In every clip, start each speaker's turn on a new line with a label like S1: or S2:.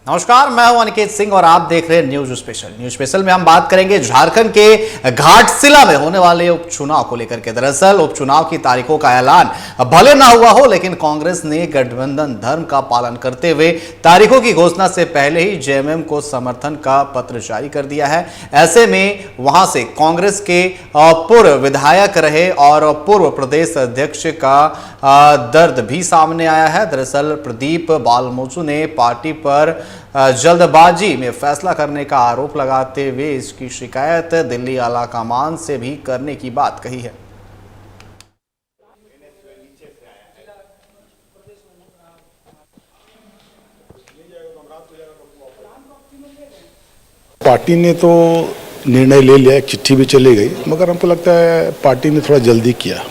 S1: नमस्कार, मैं हूं अनिकेत सिंह और आप देख रहे हैं न्यूज स्पेशल। न्यूज स्पेशल में हम बात करेंगे झारखंड के घाटशिला में होने वाले उपचुनाव को लेकर के। दरअसल उपचुनाव की तारीखों का ऐलान भले ना हुआ हो, लेकिन कांग्रेस ने गठबंधन धर्म का पालन करते हुए तारीखों की घोषणा से पहले ही जेएमएम को समर्थन का पत्र जारी कर दिया है। ऐसे में वहां से कांग्रेस के पूर्व विधायक रहे और पूर्व प्रदेश अध्यक्ष का दर्द भी सामने आया है। दरअसल प्रदीप बालमोचू ने पार्टी पर जल्दबाजी में फैसला करने का आरोप लगाते हुए इसकी शिकायत दिल्ली आलाकमान से भी करने की बात कही है।
S2: पार्टी ने तो निर्णय ले लिया, एक चिट्ठी भी चली गई, मगर हमको लगता है पार्टी ने थोड़ा जल्दी किया।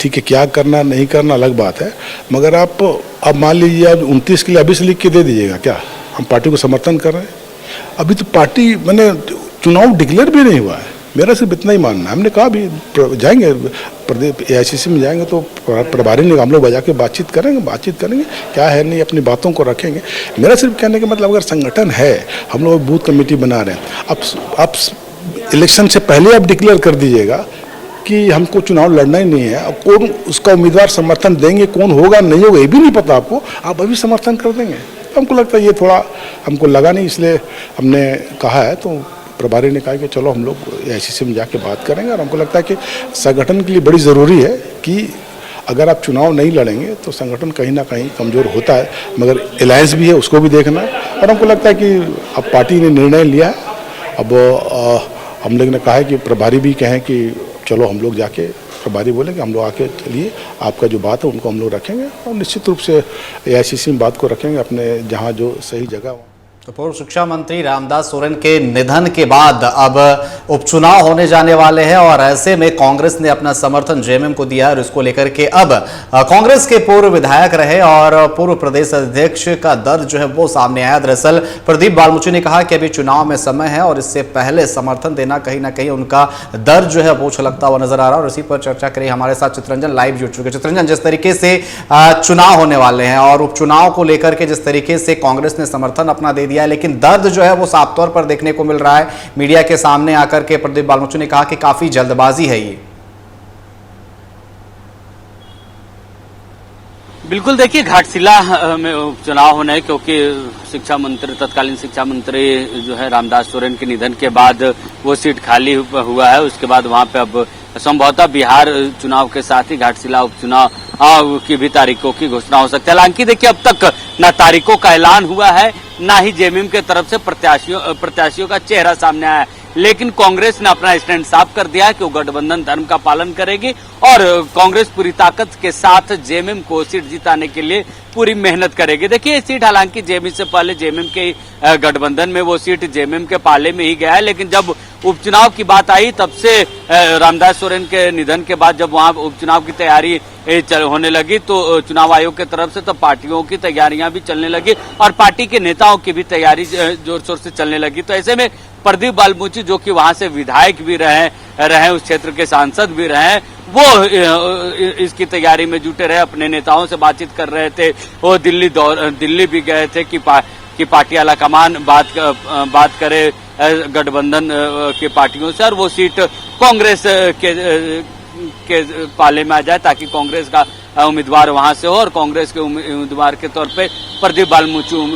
S2: ठीक है, क्या करना नहीं करना अलग बात है, मगर आप अब मान लीजिए आप 29 के लिए अभी से लिख के दे दीजिएगा क्या? हम पार्टी को समर्थन कर रहे हैं। अभी तो पार्टी मैंने चुनाव डिक्लेयर भी नहीं हुआ है, मेरा सिर्फ इतना ही मानना है। हमने कहा भी जाएंगे प्रदेश एआईसीसी में जाएंगे तो प्रभारी ने हम लोग बजा के बातचीत करेंगे क्या है नहीं, अपनी बातों को रखेंगे। मेरा सिर्फ कहने का मतलब, अगर संगठन है, हम लोग बूथ कमेटी बना रहे हैं, अब इलेक्शन से पहले आप डिक्लेयर कर दीजिएगा कि हमको चुनाव लड़ना ही नहीं है। अब कौन उसका उम्मीदवार समर्थन देंगे, कौन होगा नहीं होगा ये भी नहीं पता आपको, आप अभी समर्थन कर देंगे। तो हमको लगता है ये थोड़ा हमको लगा नहीं, इसलिए हमने कहा है। तो प्रभारी ने कहा कि चलो हम लोग एआईसीसी में जाके बात करेंगे। और हमको लगता है कि संगठन के लिए बड़ी ज़रूरी है कि अगर आप चुनाव नहीं लड़ेंगे तो संगठन कहीं ना कहीं कमज़ोर होता है, मगर अलायंस भी है, उसको भी देखना है। और हमको लगता है कि अब पार्टी ने निर्णय लिया है। अब हम लोग ने कहा है कि प्रभारी भी कहें कि चलो हम लोग जाके, प्रभारी बोले कि हम लोग आके चलिए, आपका जो बात है उनको हम लोग रखेंगे और निश्चित रूप से एआईसीसी में बात को रखेंगे अपने जहाँ जो सही जगह।
S1: तो पूर्व शिक्षा मंत्री रामदास सोरेन के निधन के बाद अब उपचुनाव होने जाने वाले हैं और ऐसे में कांग्रेस ने अपना समर्थन जेएमएम को दिया और इसको लेकर के अब कांग्रेस के पूर्व विधायक रहे और पूर्व प्रदेश अध्यक्ष का दर्द जो है वो सामने आया। दरअसल प्रदीप बालमोचू ने कहा कि अभी चुनाव में समय है और इससे पहले समर्थन देना कहीं ना कहीं उनका दर्द जो है वो छलकता हुआ नजर आ रहा है। और इसी पर चर्चा करें, हमारे साथ चित्रंजन लाइव जुड़ चुके। चित्रंजन, जिस तरीके से चुनाव होने वाले हैं और उपचुनाव को लेकर के जिस तरीके से कांग्रेस ने समर्थन अपना दे दिया है, लेकिन दर्द जो है वो साफ तौर पर देखने को मिल रहा है। मीडिया के सामने आकर के प्रदीप बालमोचू ने कहा कि काफी जल्दबाजी है ये।
S3: बिल्कुल, देखिए घाटशिला में उपचुनाव होना है क्योंकि शिक्षा मंत्री, तत्कालीन शिक्षा मंत्री जो है रामदास सोरेन के निधन के बाद वो सीट खाली हुआ है। उसके बाद वहां पे अब संभवतः बिहार चुनाव के साथ ही घाटशिला उपचुनाव की भी तारीखों की घोषणा हो सकती है। हालांकि देखिए, अब तक न तारीखों का ऐलान हुआ है, ना ही जेएमएम के तरफ से प्रत्याशियों का चेहरा सामने आया है। लेकिन कांग्रेस ने अपना स्टैंड साफ कर दिया है कि वो गठबंधन धर्म का पालन करेगी और कांग्रेस पूरी ताकत के साथ जेएमएम को सीट जिताने के लिए पूरी मेहनत करेगी। देखिए, ये सीट हालांकि जेएमएम से पहले जेएमएम के गठबंधन में वो सीट जेएमएम के पाले में ही गया है, लेकिन जब उपचुनाव की बात आई तब से रामदास सोरेन के निधन के बाद जब वहां उपचुनाव की तैयारी होने लगी तो चुनाव आयोग की तरफ से तो पार्टियों की तैयारियां भी चलने लगी और पार्टी के नेताओं की भी तैयारी जोर शोर से चलने लगी। तो ऐसे में प्रदीप बालमोचू, जो कि वहां से विधायक भी रहे उस क्षेत्र के सांसद भी रहे, वो इसकी तैयारी में जुटे रहे, अपने नेताओं से बातचीत कर रहे थे। वो दिल्ली भी गए थे कि पार्टी आलाकमान बात करे गठबंधन की पार्टियों से और वो सीट कांग्रेस के पाले में आ जाए ताकि कांग्रेस का उम्मीदवार वहां से हो और कांग्रेस के उम्मीदवार के तौर पे प्रदीप बालमोचू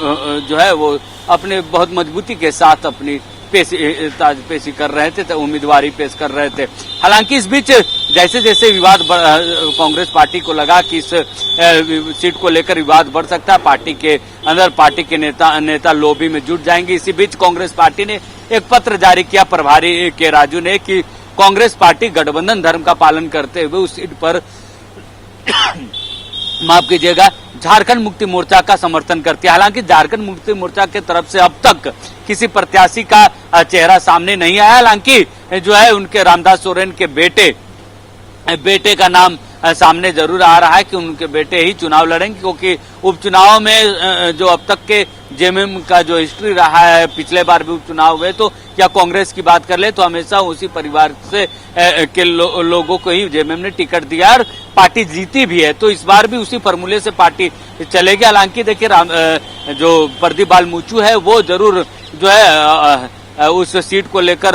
S3: जो है वो अपने बहुत मजबूती के साथ अपनी पेशी कर रहे थे, तो उम्मीदवारी पेश कर रहे थे। हालांकि इस बीच जैसे जैसे विवाद कांग्रेस पार्टी को लगा कि इस सीट को लेकर विवाद बढ़ सकता है, पार्टी के अंदर पार्टी के नेता लॉबी में जुट जाएंगे। इसी बीच कांग्रेस पार्टी ने एक पत्र जारी किया प्रभारी के राजू ने कि कांग्रेस पार्टी गठबंधन धर्म का पालन करते हुए उस सीट पर माफ कीजिएगा झारखंड मुक्ति मोर्चा का समर्थन करती है। हालांकि झारखंड मुक्ति मोर्चा के तरफ से अब तक किसी प्रत्याशी का चेहरा सामने नहीं आया। हालांकि जो है उनके रामदास सोरेन के बेटे का नाम सामने जरूर आ रहा है कि उनके बेटे ही चुनाव लड़ेंगे, क्योंकि उपचुनाव में जो अब तक के जेएमएम का जो हिस्ट्री रहा है, पिछले बार भी उपचुनाव हुए तो या कांग्रेस की बात कर ले तो हमेशा उसी परिवार से के लोगों को ही जेएमएम ने टिकट दिया और पार्टी जीती भी है, तो इस बार भी उसी फॉर्मूले से पार्टी चलेगी। हालांकि देखिए जो प्रदीप बाल मूचू है वो जरूर जो है उस सीट को लेकर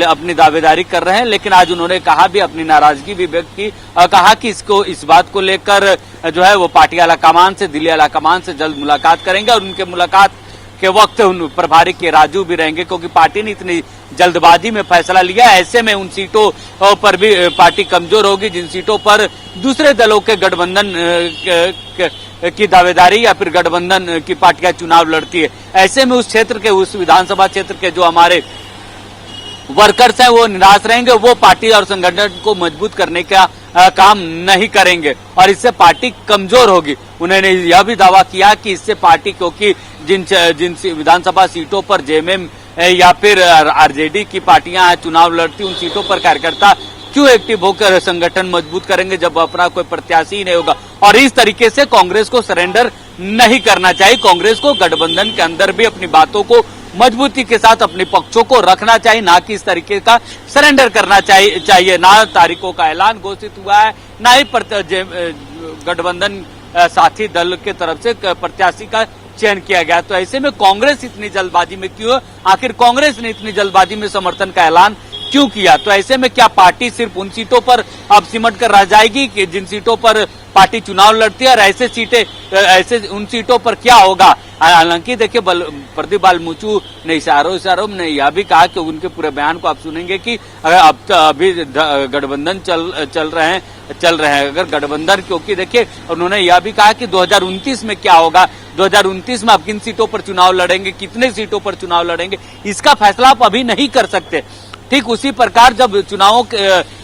S3: अपनी दावेदारी कर रहे हैं, लेकिन आज उन्होंने कहा भी, अपनी नाराजगी भी व्यक्त की और कहा कि इस बात को लेकर जो है वो पार्टी आलाकमान से, दिल्ली आलाकमान से जल्द मुलाकात करेंगे और उनके मुलाकात के वक्त उन प्रभारी के राजू भी रहेंगे, क्योंकि पार्टी ने इतनी जल्दबाजी में फैसला लिया। ऐसे में उन सीटों पर भी पार्टी कमजोर होगी जिन सीटों पर दूसरे दलों के गठबंधन की दावेदारी या फिर गठबंधन की पार्टियां चुनाव लड़ती है। ऐसे में उस क्षेत्र के, उस विधानसभा क्षेत्र के जो हमारे वर्कर्स हैं वो निराश रहेंगे, वो पार्टी और संगठन को मजबूत करने का काम नहीं करेंगे और इससे पार्टी कमजोर होगी। उन्होंने यह भी दावा किया कि इससे पार्टी, क्योंकि जिन विधानसभा सीटों पर जेएमएम या फिर आरजेडी की पार्टियां चुनाव लड़ती, उन सीटों पर कार्यकर्ता क्यों एक्टिव होकर संगठन मजबूत करेंगे जब अपना कोई प्रत्याशी ही नहीं होगा। और इस तरीके से कांग्रेस को सरेंडर नहीं करना चाहिए। कांग्रेस को गठबंधन के अंदर भी अपनी बातों को मजबूती के साथ, अपने पक्षों को रखना चाहिए, ना कि इस तरीके का सरेंडर करना चाहिए। ना तारीखों का ऐलान घोषित हुआ है, ना ही गठबंधन साथी दल के तरफ से प्रत्याशी का चयन किया गया। तो ऐसे में कांग्रेस इतनी जल्दबाजी में क्यों? आखिर कांग्रेस ने इतनी जल्दबाजी में समर्थन का ऐलान क्यों किया? तो ऐसे में क्या पार्टी सिर्फ उन सीटों पर अब सिमट कर रह जाएगी कि जिन सीटों पर पार्टी चुनाव लड़ती है, और ऐसे उन सीटों पर क्या होगा? हालांकि देखिए प्रदीप बाल मूचू ने इशारों में यह भी कहा कि उनके पूरे बयान को आप सुनेंगे कि अब तो अभी गठबंधन चल रहे हैं अगर गठबंधन, क्योंकि देखिए उन्होंने यह भी कहा कि 2029 में क्या होगा, 2029 में आप किन सीटों पर चुनाव लड़ेंगे, कितने सीटों पर चुनाव लड़ेंगे, इसका फैसला आप अभी नहीं कर सकते। ठीक उसी प्रकार जब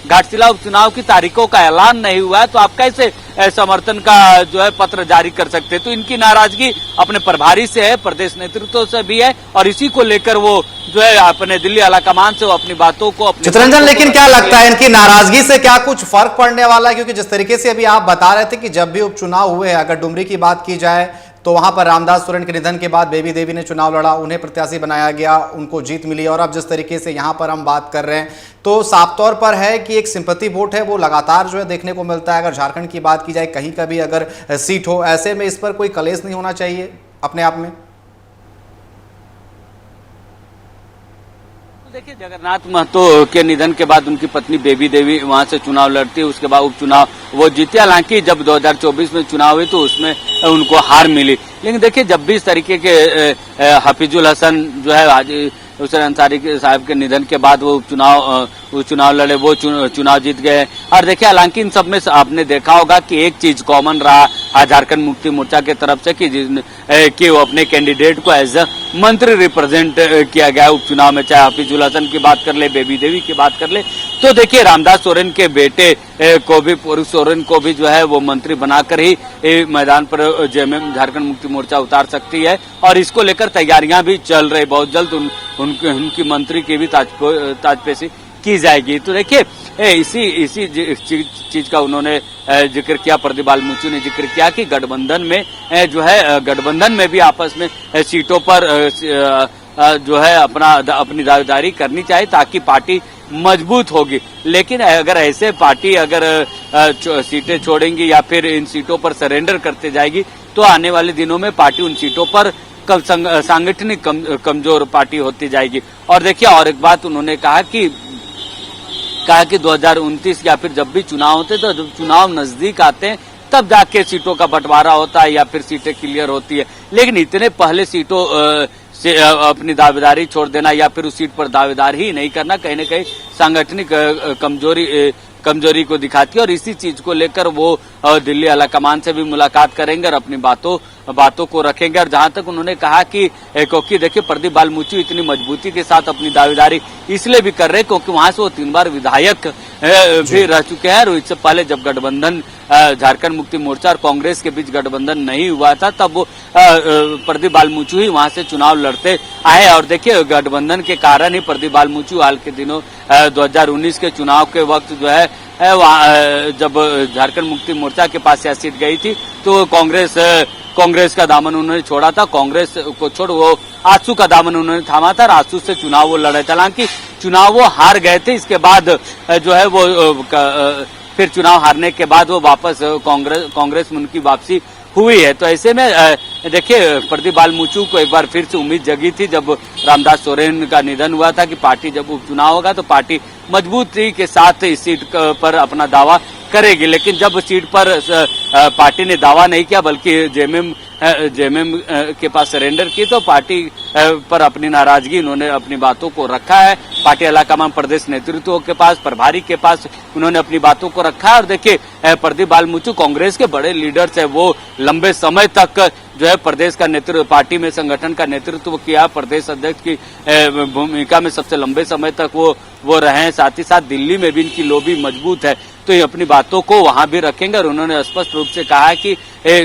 S3: घाटशिला उपचुनाव की तारीखों का ऐलान नहीं हुआ है तो आप कैसे समर्थन का जो है पत्र जारी कर सकते हैं? तो इनकी नाराजगी अपने प्रभारी से है, प्रदेश नेतृत्व से भी है और इसी को लेकर वो जो है अपने दिल्ली आलाकमान से वो अपनी बातों को
S1: चित्ररंजन, लेकिन क्या लगता है इनकी नाराजगी से क्या कुछ फर्क पड़ने वाला है? क्योंकि जिस तरीके से अभी आप बता रहे थे कि जब भी उपचुनाव हुए, अगर डुमरी की बात की जाए तो वहां पर रामदास सोरेन के निधन के बाद बेबी देवी ने चुनाव लड़ा, उन्हें प्रत्याशी बनाया गया, उनको जीत मिली। और अब जिस तरीके से यहां पर हम बात कर रहे हैं तो साफ तौर पर है कि एक सिंपैथी वोट है वो लगातार जो है देखने को मिलता है। अगर झारखंड की बात की जाए, कहीं का भी अगर सीट हो, ऐसे में इस पर कोई कलेश नहीं होना चाहिए अपने आप में?
S3: देखिए जगन्नाथ महतो के निधन के बाद उनकी पत्नी बेबी देवी वहां से चुनाव लड़ती है, उसके बाद उपचुनाव वो जीते। हालांकि जब 2024 में चुनाव हुए तो उसमें उनको हार मिली, लेकिन देखिए जब भी इस तरीके के हफीजुल हसन जो है हाजी हुसैन अंसारी साहब के निधन के बाद वो चुनाव लड़े, वो चुनाव जीत गए। और देखिए हालांकि इन सब में आपने देखा होगा कि एक चीज कॉमन रहा झारखंड मुक्ति मोर्चा के तरफ से कि वो अपने कैंडिडेट को एज अ मंत्री रिप्रेजेंट किया गया उपचुनाव में। चाहे हफीजुल हसन की बात कर ले, बेबी देवी की बात कर ले, तो देखिए रामदास सोरेन के बेटे को भी, पुरुष सोरेन को भी जो है वो मंत्री बनाकर ही मैदान पर जेएमएम झारखंड मुक्ति मोर्चा उतार सकती है और इसको लेकर तैयारियां भी चल रही। बहुत जल्द उनकी मंत्री की भी ताजपेशी की जाएगी। तो देखिए इसी चीज का उन्होंने जिक्र किया, प्रदीप बाल मूचू ने जिक्र किया कि गठबंधन में जो है गठबंधन में भी आपस में सीटों पर जो है अपनी दावेदारी करनी चाहिए ताकि पार्टी मजबूत होगी। लेकिन अगर ऐसे पार्टी अगर सीटें छोड़ेंगी या फिर इन सीटों पर सरेंडर करते जाएगी तो आने वाले दिनों में पार्टी उन सीटों पर सांगठनिक कमजोर पार्टी होती जाएगी। और देखिए और एक बात उन्होंने कहा कि 2029 या फिर जब भी चुनाव होते तो जब चुनाव नजदीक आते हैं तब जाके सीटों का बंटवारा होता है या फिर सीटें क्लियर होती है, लेकिन इतने पहले सीटों से अपनी दावेदारी छोड़ देना या फिर उस सीट पर दावेदारी ही नहीं करना कहीं न कहीं सांगठनिक कमजोरी को दिखाती है। और इसी चीज को लेकर वो दिल्ली आलाकमान से भी मुलाकात करेंगे और अपनी बातों को रखेंगे। और जहां तक उन्होंने कहा कि क्योंकि देखिए प्रदीप बाल मूचू इतनी मजबूती के साथ अपनी दावेदारी इसलिए भी कर रहे हैं क्योंकि वहां से वो 3 बार विधायक भी रह चुके हैं। और इससे पहले जब गठबंधन झारखंड मुक्ति मोर्चा और कांग्रेस के बीच गठबंधन नहीं हुआ था तब वो प्रदीप बाल मूचू ही वहां से चुनाव लड़ते आए। और देखिए गठबंधन के कारण ही प्रदीप बाल मूचू हाल के दिनों 2019 के चुनाव के वक्त जो है जब झारखंड मुक्ति मोर्चा के पास यह सीट गई थी तो कांग्रेस का दामन उन्होंने छोड़ा था, कांग्रेस को छोड़ वो आजसू का दामन उन्होंने थामा था और आजसू से चुनाव वो लड़े थे। हालांकि चुनाव वो हार गए थे, इसके बाद जो है वो फिर चुनाव हारने के बाद वो वापस कांग्रेस में उनकी वापसी हुई है। तो ऐसे में देखिए, प्रदीप बालमुचु को एक बार फिर से उम्मीद जगी थी जब रामदास सोरेन का निधन हुआ था कि पार्टी जब उपचुनाव होगा तो पार्टी मजबूती के साथ इस सीट पर अपना दावा करेगी। लेकिन जब सीट पर पार्टी ने दावा नहीं किया बल्कि जेएमएम के पास सरेंडर की, तो पार्टी पर अपनी नाराजगी उन्होंने अपनी बातों को रखा है। पार्टी अलाकमान प्रदेश नेतृत्व के पास, प्रभारी के पास उन्होंने अपनी बातों को रखा है। और देखिए, प्रदीप बालमुचु कांग्रेस के बड़े लीडर्स है, वो लंबे समय तक जो है प्रदेश का नेतृत्व, पार्टी में संगठन का नेतृत्व किया, प्रदेश अध्यक्ष की भूमिका में सबसे लंबे समय तक वो रहे हैं। साथ ही साथ दिल्ली में भी इनकी लॉबी मजबूत है, तो ये अपनी बातों को वहां भी रखेंगे। और उन्होंने स्पष्ट रूप से कहा है कि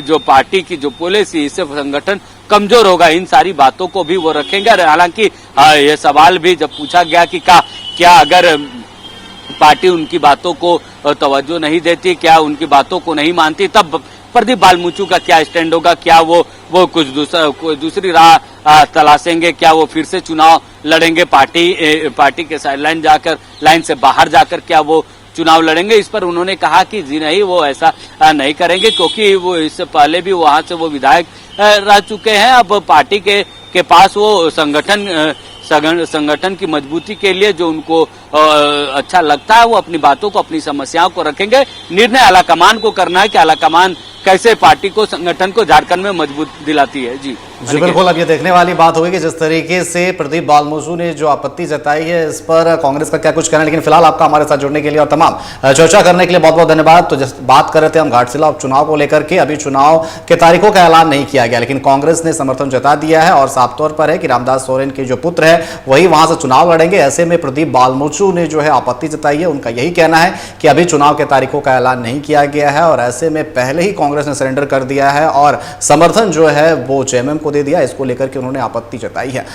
S3: जो पार्टी की जो पॉलिसी, इससे संगठन कमजोर होगा, इन सारी बातों को भी वो रखेंगे। हालांकि ये सवाल भी जब पूछा गया कि क्या अगर पार्टी उनकी बातों को तवज्जो नहीं देती, क्या उनकी बातों को नहीं मानती, तब प्रदीप बालमुचु का क्या स्टैंड होगा, क्या वो कुछ दूसरी राह तलाशेंगे, क्या वो फिर से चुनाव लड़ेंगे, पार्टी के लाइन से बाहर जाकर क्या वो चुनाव लड़ेंगे। इस पर उन्होंने कहा कि जी नहीं, वो ऐसा नहीं करेंगे, क्योंकि वो इससे पहले भी वहां से वो विधायक रह चुके हैं। अब पार्टी के पास वो संगठन की मजबूती के लिए जो उनको अच्छा लगता है, वो अपनी बातों को, अपनी समस्याओं को रखेंगे। निर्णय आलाकमान को करना है कि आलाकमान कैसे पार्टी को, संगठन को झारखंड में मजबूत दिलाती है। जी
S1: बिल्कुल, अब ये देखने वाली बात होगी कि जिस तरीके से प्रदीप बालमुचु ने जो आपत्ति जताई है, इस पर कांग्रेस का क्या कुछ कहना है। लेकिन फिलहाल आपका हमारे साथ जुड़ने के लिए और तमाम चर्चा करने के लिए बहुत बहुत धन्यवाद। तो बात कर रहे थे हम घाटशिला उपचुनाव को लेकर के। अभी चुनाव के तारीखों का ऐलान नहीं किया गया, लेकिन कांग्रेस ने समर्थन जता दिया है और साफ तौर पर है कि रामदास सोरेन के जो पुत्र है वही वहां से चुनाव लड़ेंगे। ऐसे में प्रदीप बालमुचु ने जो है आपत्ति जताई है। उनका यही कहना है कि अभी चुनाव के तारीखों का ऐलान नहीं किया गया है और ऐसे में पहले ही कांग्रेस ने सरेंडर कर दिया है और समर्थन जो है वो जेएमएम को दे दिया। इसको लेकर के उन्होंने आपत्ति जताई है।